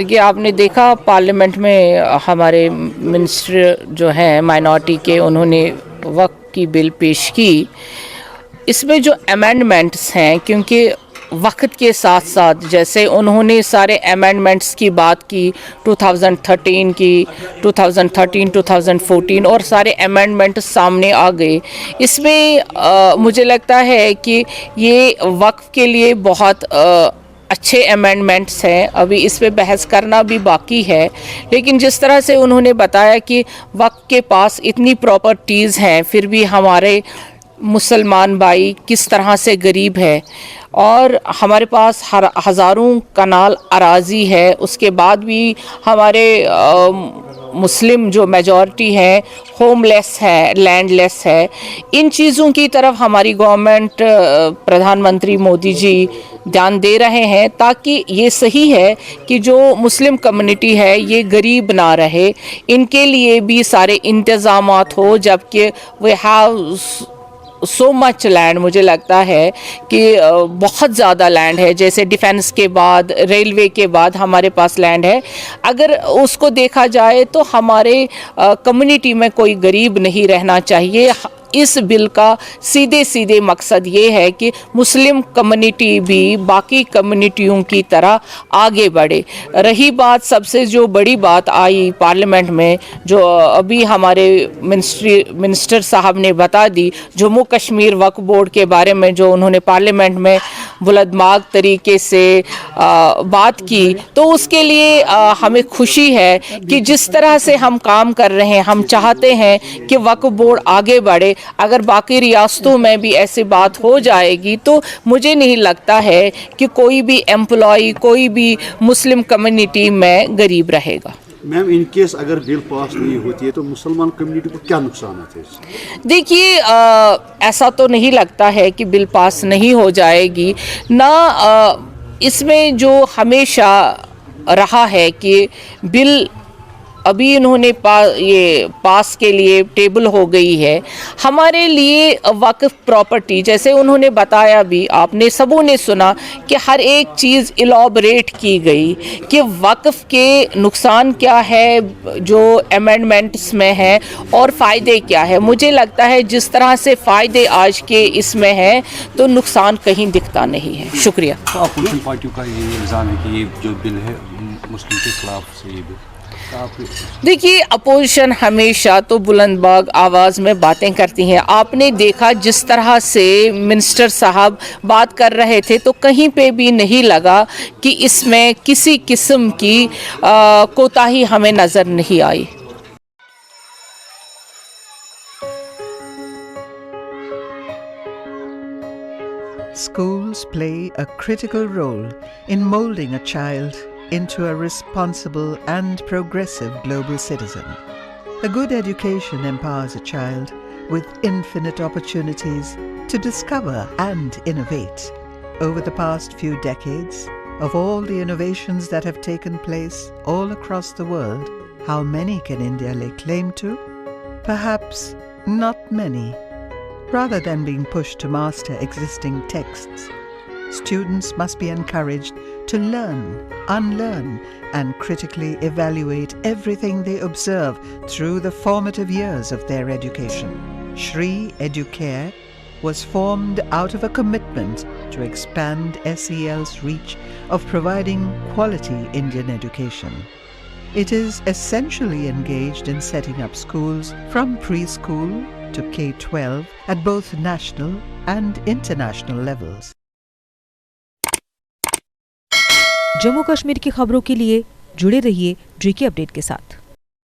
देखिए, आपने देखा पार्लियामेंट में हमारे मिनिस्टर जो हैं माइनॉरिटी के, उन्होंने वक्फ की बिल पेश की। इसमें जो अमेंडमेंट्स हैं, क्योंकि वक्त के साथ साथ जैसे उन्होंने सारे अमेंडमेंट्स की बात की 2013 की, 2013, 2014 और सारे अमेंडमेंट सामने आ गए। इसमें मुझे लगता है कि ये वक्फ के लिए बहुत अच्छे अमेंडमेंट्स हैं। अभी इस पे बहस करना भी बाकी है, लेकिन जिस तरह से उन्होंने बताया कि वक्फ के पास इतनी प्रॉपर्टीज़ हैं, फिर भी हमारे मुसलमान भाई किस तरह से गरीब है, और हमारे पास हज़ारों कनाल अराज़ी है, उसके बाद भी हमारे मुस्लिम जो मेजॉरिटी है होमलेस है, लैंडलेस है। इन चीज़ों की तरफ हमारी गवर्नमेंट, प्रधानमंत्री मोदी जी ध्यान दे रहे हैं, ताकि ये सही है कि जो मुस्लिम कम्युनिटी है ये गरीब ना रहे, इनके लिए भी सारे इंतज़ामात हो। जबकि we have so much land, मुझे लगता है कि बहुत ज़्यादा लैंड है, जैसे डिफेंस के बाद, रेलवे के बाद हमारे पास लैंड है। अगर उसको देखा जाए तो हमारे कम्युनिटी में कोई गरीब नहीं रहना चाहिए। इस बिल का सीधे सीधे मकसद ये है कि मुस्लिम कम्युनिटी भी बाकी कम्युनिटियों की तरह आगे बढ़े। रही बात, सबसे जो बड़ी बात आई पार्लियामेंट में, जो अभी हमारे मिनिस्टर साहब ने बता दी, जम्मू कश्मीर वक्फ बोर्ड के बारे में जो उन्होंने पार्लियामेंट में बुलंदबाग तरीके से बात की, तो उसके लिए हमें खुशी है कि जिस तरह से हम काम कर रहे हैं, हम चाहते हैं कि वक्फ बोर्ड आगे बढ़े। अगर बाकी रियासतों में भी ऐसी बात हो जाएगी तो मुझे नहीं लगता है कि कोई भी एम्प्लॉय, कोई भी मुस्लिम कम्युनिटी में गरीब रहेगा। मैम, इन केस अगर बिल पास नहीं होती है तो मुसलमान कम्युनिटी को क्या नुकसान है? देखिए, ऐसा तो नहीं लगता है कि बिल पास नहीं हो जाएगी ना। इसमें जो हमेशा रहा है कि बिल अभी इन्होंने ये पास के लिए टेबल हो गई है। हमारे लिए वक्फ प्रॉपर्टी, जैसे उन्होंने बताया भी, आपने सबों ने सुना कि हर एक चीज़ इलॉबरेट की गई कि वक्फ के नुकसान क्या है जो अमेंडमेंट्स में है और फ़ायदे क्या है। मुझे लगता है जिस तरह से फ़ायदे आज के इसमें हैं तो नुकसान कहीं दिखता नहीं है। शुक्रिया। तो अपोजिशन पार्टियों का ये इल्ज़ाम है कि ये जो बिल है मुस्लिम के खिलाफ से ये बिल। देखिए, अपोजिशन हमेशा तो बुलंदबाग आवाज़ में बातें करती हैं। आपने देखा जिस तरह से मिनिस्टर साहब बात कर रहे थे, तो कहीं पे भी नहीं लगा कि इसमें किसी किस्म की कोताही हमें नज़र नहीं आई। Schools play a critical role in molding a child into a responsible and progressive global citizen. A good education empowers a child with infinite opportunities to discover and innovate. Over the past few decades, of all the innovations that have taken place all across the world, how many can India lay claim to? Perhaps not many. Rather than being pushed to master existing texts, students must be encouraged to learn, unlearn, and critically evaluate everything they observe through the formative years of their education. Shri Educare was formed out of a commitment to expand SEL's reach of providing quality Indian education. It is essentially engaged in setting up schools from preschool to K-12 at both national and international levels. Jammu Kashmir की खबरों के लिए जुड़े रहिए GK update के साथ।